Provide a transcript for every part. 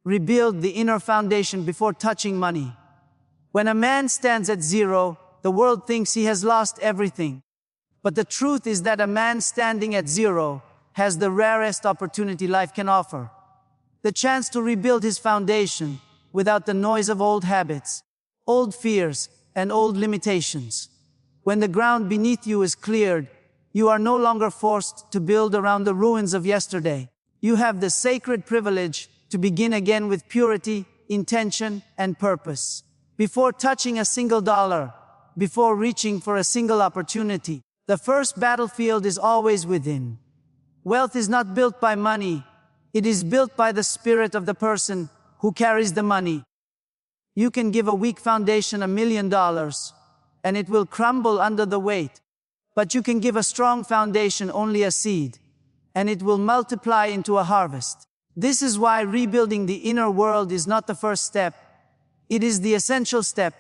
Rebuild the inner foundation before touching money. When a man stands at zero, the world thinks he has lost everything. But the truth is that a man standing at zero has the rarest opportunity life can offer. The chance to rebuild his foundation without the noise of old habits, old fears, and old limitations. When the ground beneath you is cleared, you are no longer forced to build around the ruins of yesterday. You have the sacred privilege to begin again with purity, intention, and purpose. Before touching a single dollar, before reaching for a single opportunity, the first battlefield is always within. Wealth is not built by money. It is built by the spirit of the person who carries the money. You can give a weak foundation $1 million, and it will crumble under the weight. But you can give a strong foundation only a seed, and it will multiply into a harvest. This is why rebuilding the inner world is not the first step. It is the essential step.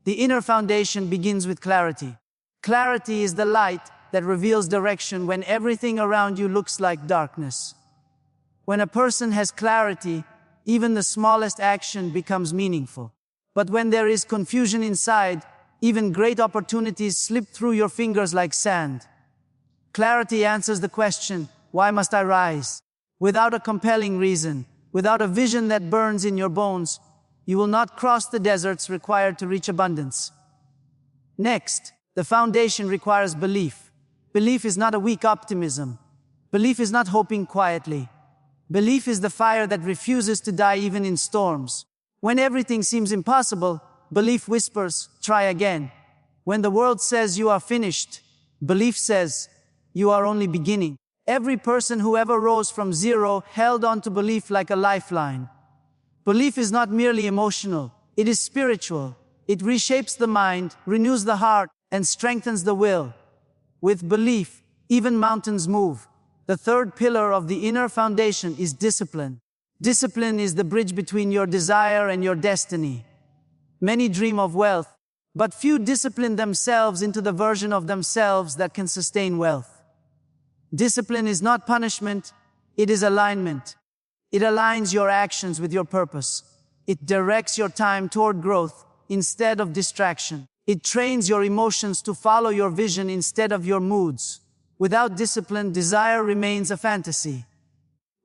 The inner foundation begins with clarity. Clarity is the light that reveals direction when everything around you looks like darkness. When a person has clarity, even the smallest action becomes meaningful. But when there is confusion inside, even great opportunities slip through your fingers like sand. Clarity answers the question, why must I rise? Without a compelling reason, without a vision that burns in your bones, you will not cross the deserts required to reach abundance. Next, the foundation requires belief. Belief is not a weak optimism. Belief is not hoping quietly. Belief is the fire that refuses to die even in storms. When everything seems impossible, belief whispers, try again. When the world says you are finished, belief says, you are only beginning. Every person who ever rose from zero held on to belief like a lifeline. Belief is not merely emotional, it is spiritual. It reshapes the mind, renews the heart, and strengthens the will. With belief, even mountains move. The third pillar of the inner foundation is discipline. Discipline is the bridge between your desire and your destiny. Many dream of wealth, but few discipline themselves into the version of themselves that can sustain wealth. Discipline is not punishment, it is alignment. It aligns your actions with your purpose. It directs your time toward growth instead of distraction. It trains your emotions to follow your vision instead of your moods. Without discipline, desire remains a fantasy.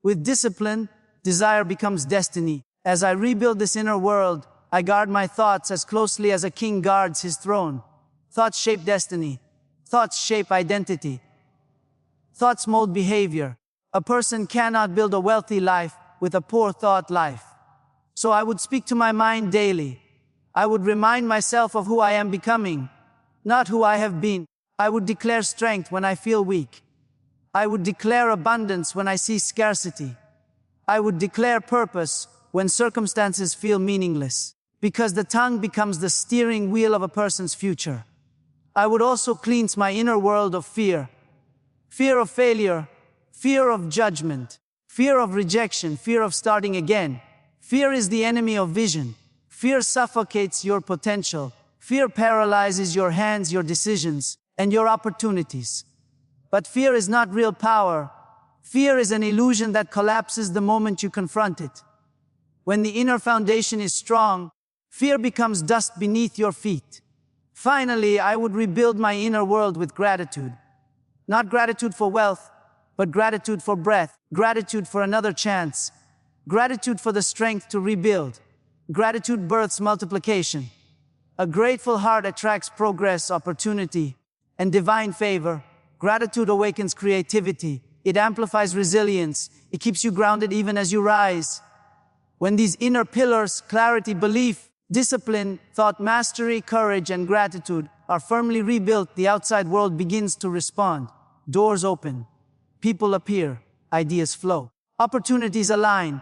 With discipline, desire becomes destiny. As I rebuild this inner world, I guard my thoughts as closely as a king guards his throne. Thoughts shape destiny. Thoughts shape identity. Thoughts mold behavior. A person cannot build a wealthy life with a poor thought life. So I would speak to my mind daily. I would remind myself of who I am becoming, not who I have been. I would declare strength when I feel weak. I would declare abundance when I see scarcity. I would declare purpose when circumstances feel meaningless, because the tongue becomes the steering wheel of a person's future. I would also cleanse my inner world of fear. Fear of failure, fear of judgment, fear of rejection, fear of starting again. Fear is the enemy of vision. Fear suffocates your potential. Fear paralyzes your hands, your decisions, and your opportunities. But fear is not real power. Fear is an illusion that collapses the moment you confront it. When the inner foundation is strong, fear becomes dust beneath your feet. Finally, I would rebuild my inner world with gratitude. Not gratitude for wealth, but gratitude for breath, gratitude for another chance, gratitude for the strength to rebuild. Gratitude births multiplication. A grateful heart attracts progress, opportunity, and divine favor. Gratitude awakens creativity. It amplifies resilience. It keeps you grounded even as you rise. When these inner pillars, clarity, belief, discipline, thought mastery, courage, and gratitude, are firmly rebuilt, the outside world begins to respond. Doors open. People appear. Ideas flow. Opportunities align.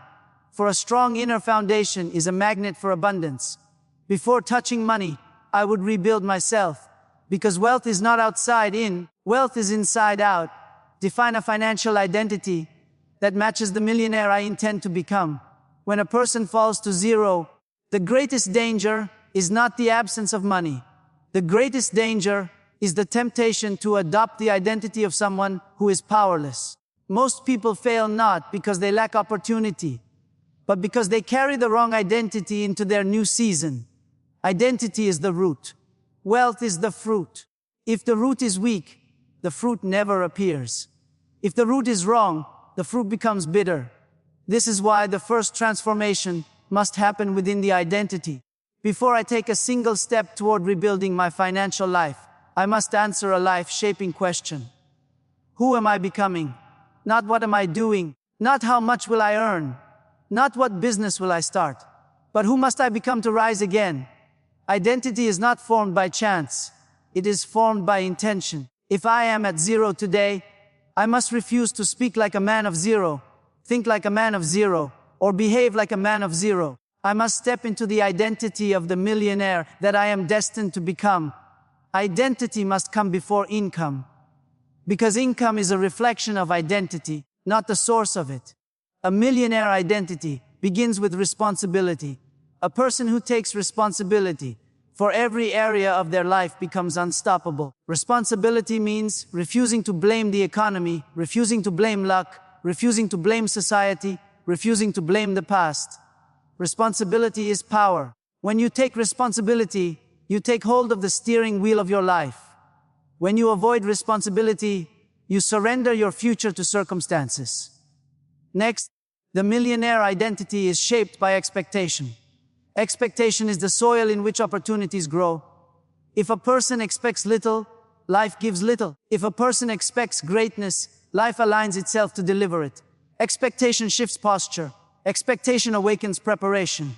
For a strong inner foundation is a magnet for abundance. Before touching money, I would rebuild myself. Because wealth is not outside in, wealth is inside out. Define a financial identity that matches the millionaire I intend to become. When a person falls to zero, the greatest danger is not the absence of money. The greatest danger is the temptation to adopt the identity of someone who is powerless. Most people fail not because they lack opportunity, but because they carry the wrong identity into their new season. Identity is the root. Wealth is the fruit. If the root is weak, the fruit never appears. If the root is wrong, the fruit becomes bitter. This is why the first transformation must happen within the identity. Before I take a single step toward rebuilding my financial life, I must answer a life-shaping question. Who am I becoming? Not what am I doing? Not how much will I earn? Not what business will I start? But who must I become to rise again? Identity is not formed by chance. It is formed by intention. If I am at zero today, I must refuse to speak like a man of zero, think like a man of zero, or behave like a man of zero. I must step into the identity of the millionaire that I am destined to become. Identity must come before income, because income is a reflection of identity, not the source of it. A millionaire identity begins with responsibility. A person who takes responsibility for every area of their life becomes unstoppable. Responsibility means refusing to blame the economy, refusing to blame luck, refusing to blame society, refusing to blame the past. Responsibility is power. When you take responsibility, you take hold of the steering wheel of your life. When you avoid responsibility, you surrender your future to circumstances. Next, the millionaire identity is shaped by expectation. Expectation is the soil in which opportunities grow. If a person expects little, life gives little. If a person expects greatness, life aligns itself to deliver it. Expectation shifts posture. Expectation awakens preparation.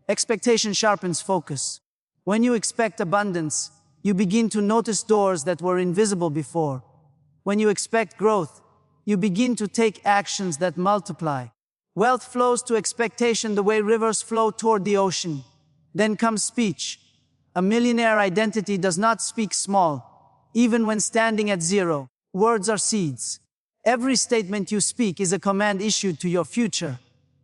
Expectation sharpens focus. When you expect abundance, you begin to notice doors that were invisible before. When you expect growth, you begin to take actions that multiply. Wealth flows to expectation the way rivers flow toward the ocean. Then comes speech. A millionaire identity does not speak small, even when standing at zero. Words are seeds. Every statement you speak is a command issued to your future.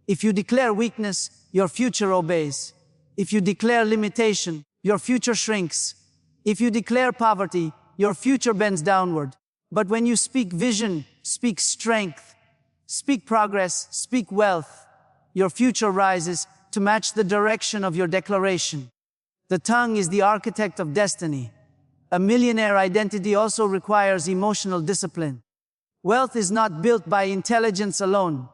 If you declare weakness, your future obeys. If you declare limitation, your future shrinks. If you declare poverty, your future bends downward. But when you speak vision, speak strength, speak progress, speak wealth, your future rises to match the direction of your declaration. The tongue is the architect of destiny. A millionaire identity also requires emotional discipline. Wealth is not built by intelligence alone.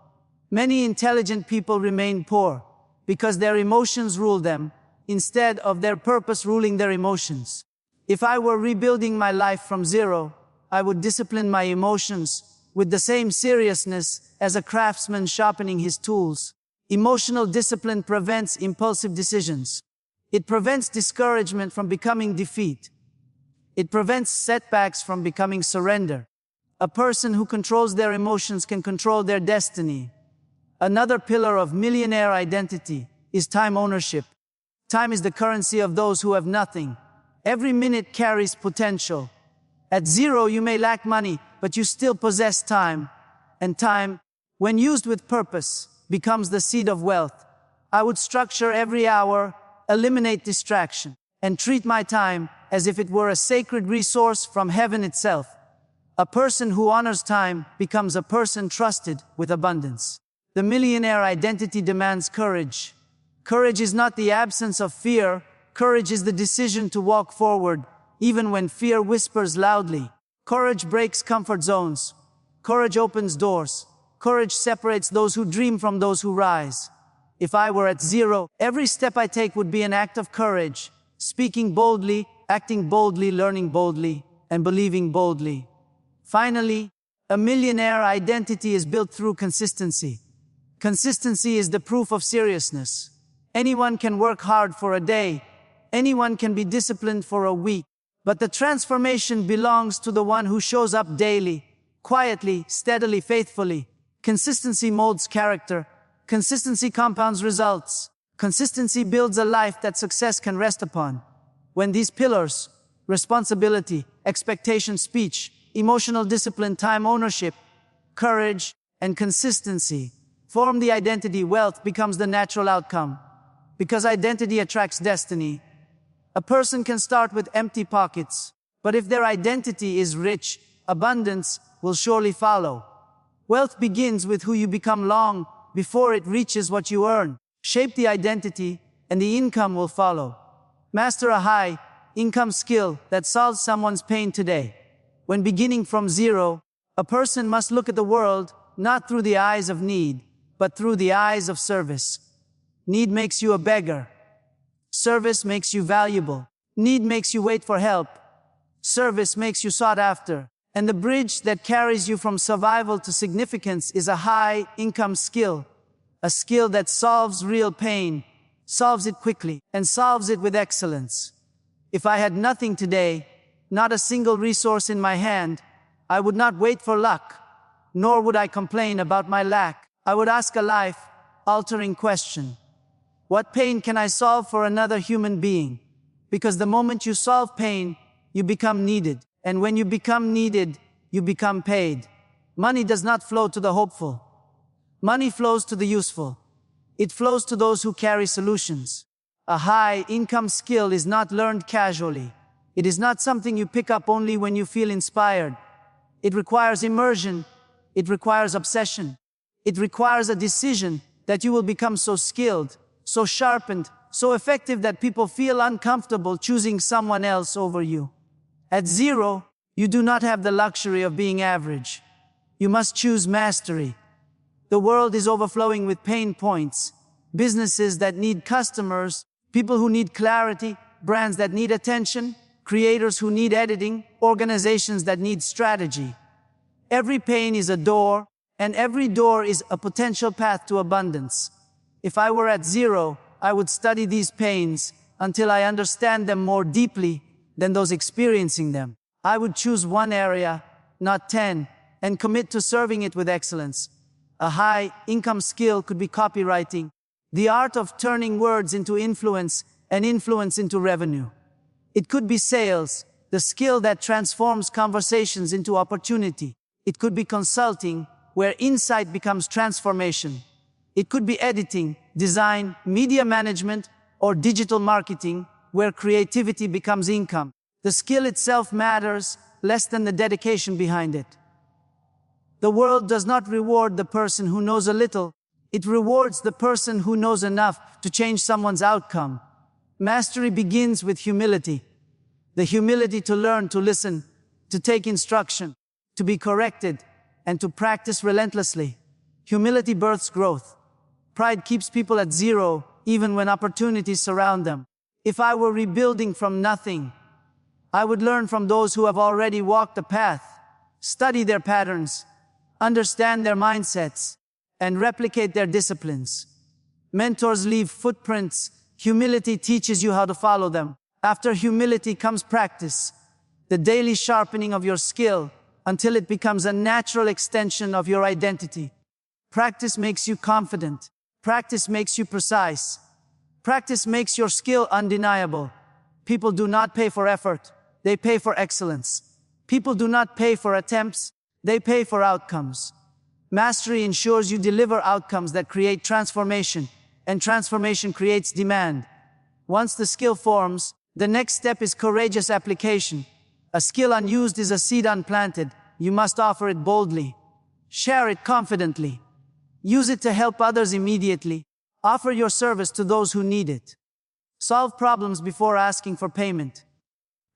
Many intelligent people remain poor because their emotions rule them, instead of their purpose ruling their emotions. If I were rebuilding my life from zero, I would discipline my emotions with the same seriousness as a craftsman sharpening his tools. Emotional discipline prevents impulsive decisions. It prevents discouragement from becoming defeat. It prevents setbacks from becoming surrender. A person who controls their emotions can control their destiny. Another pillar of millionaire identity is time ownership. Time is the currency of those who have nothing. Every minute carries potential. At zero, you may lack money, but you still possess time. And time, when used with purpose, becomes the seed of wealth. I would structure every hour, eliminate distraction, and treat my time as if it were a sacred resource from heaven itself. A person who honors time becomes a person trusted with abundance. The millionaire identity demands courage. Courage is not the absence of fear. Courage is the decision to walk forward, even when fear whispers loudly. Courage breaks comfort zones. Courage opens doors. Courage separates those who dream from those who rise. If I were at zero, every step I take would be an act of courage, speaking boldly, acting boldly, learning boldly, and believing boldly. Finally, a millionaire identity is built through consistency. Consistency is the proof of seriousness. Anyone can work hard for a day. Anyone can be disciplined for a week. But the transformation belongs to the one who shows up daily, quietly, steadily, faithfully. Consistency molds character. Consistency compounds results. Consistency builds a life that success can rest upon. When these pillars, responsibility, expectation, speech, emotional discipline, time ownership, courage, and consistency, form the identity, wealth becomes the natural outcome. Because identity attracts destiny. A person can start with empty pockets, but if their identity is rich, abundance will surely follow. Wealth begins with who you become long before it reaches what you earn. Shape the identity, and the income will follow. Master a high income skill that solves someone's pain today. When beginning from zero, a person must look at the world not through the eyes of need, but through the eyes of service. Need makes you a beggar. Service makes you valuable. Need makes you wait for help. Service makes you sought after. And the bridge that carries you from survival to significance is a high income skill. A skill that solves real pain, solves it quickly, and solves it with excellence. If I had nothing today, not a single resource in my hand, I would not wait for luck, nor would I complain about my lack. I would ask a life-altering question. What pain can I solve for another human being? Because the moment you solve pain, you become needed. And when you become needed, you become paid. Money does not flow to the hopeful. Money flows to the useful. It flows to those who carry solutions. A high income skill is not learned casually. It is not something you pick up only when you feel inspired. It requires immersion. It requires obsession. It requires a decision that you will become so skilled, so sharpened, so effective that people feel uncomfortable choosing someone else over you. At zero, you do not have the luxury of being average. You must choose mastery. The world is overflowing with pain points. Businesses that need customers, people who need clarity, brands that need attention, creators who need editing, organizations that need strategy. Every pain is a door, and every door is a potential path to abundance. If I were at zero, I would study these pains until I understand them more deeply than those experiencing them. I would choose one area, not 10, and commit to serving it with excellence. A high income skill could be copywriting, the art of turning words into influence and influence into revenue. It could be sales, the skill that transforms conversations into opportunity. It could be consulting, where insight becomes transformation. It could be editing, design, media management, or digital marketing, where creativity becomes income. The skill itself matters less than the dedication behind it. The world does not reward the person who knows a little. It rewards the person who knows enough to change someone's outcome. Mastery begins with humility. The humility to learn, to listen, to take instruction, to be corrected, and to practice relentlessly. Humility births growth. Pride keeps people at zero, even when opportunities surround them. If I were rebuilding from nothing, I would learn from those who have already walked the path, study their patterns, understand their mindsets, and replicate their disciplines. Mentors leave footprints. Humility teaches you how to follow them. After humility comes practice, the daily sharpening of your skill until it becomes a natural extension of your identity. Practice makes you confident. Practice makes you precise. Practice makes your skill undeniable. People do not pay for effort. They pay for excellence. People do not pay for attempts. They pay for outcomes. Mastery ensures you deliver outcomes that create transformation, and transformation creates demand. Once the skill forms, the next step is courageous application. A skill unused is a seed unplanted. You must offer it boldly. Share it confidently. Use it to help others immediately. Offer your service to those who need it. Solve problems before asking for payment.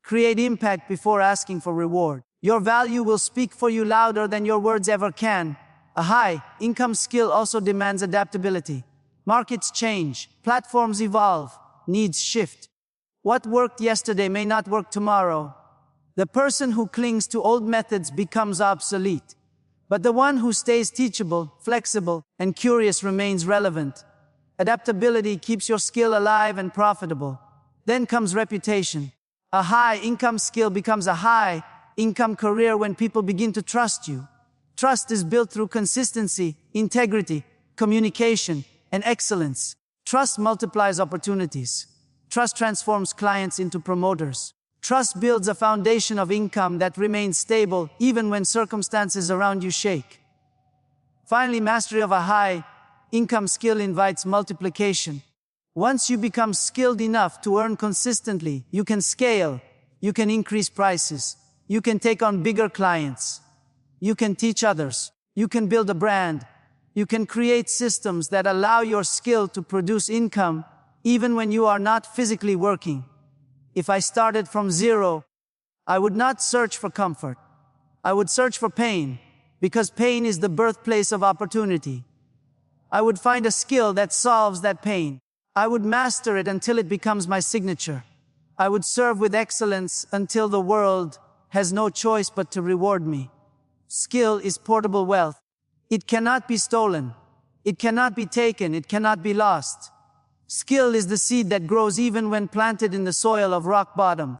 Create impact before asking for reward. Your value will speak for you louder than your words ever can. A high income skill also demands adaptability. Markets change, platforms evolve, needs shift. What worked yesterday may not work tomorrow. The person who clings to old methods becomes obsolete. But the one who stays teachable, flexible, and curious remains relevant. Adaptability keeps your skill alive and profitable. Then comes reputation. A high income skill becomes a high income career when people begin to trust you. Trust is built through consistency, integrity, communication, and excellence. Trust multiplies opportunities. Trust transforms clients into promoters. Trust builds a foundation of income that remains stable even when circumstances around you shake. Finally, mastery of a high income skill invites multiplication. Once you become skilled enough to earn consistently, you can scale, you can increase prices, you can take on bigger clients, you can teach others, you can build a brand, You can create systems that allow your skill to produce income even when you are not physically working. If I started from zero, I would not search for comfort. I would search for pain, because pain is the birthplace of opportunity. I would find a skill that solves that pain. I would master it until it becomes my signature. I would serve with excellence until the world has no choice but to reward me. Skill is portable wealth. It cannot be stolen. It cannot be taken. It cannot be lost. Skill is the seed that grows even when planted in the soil of rock bottom.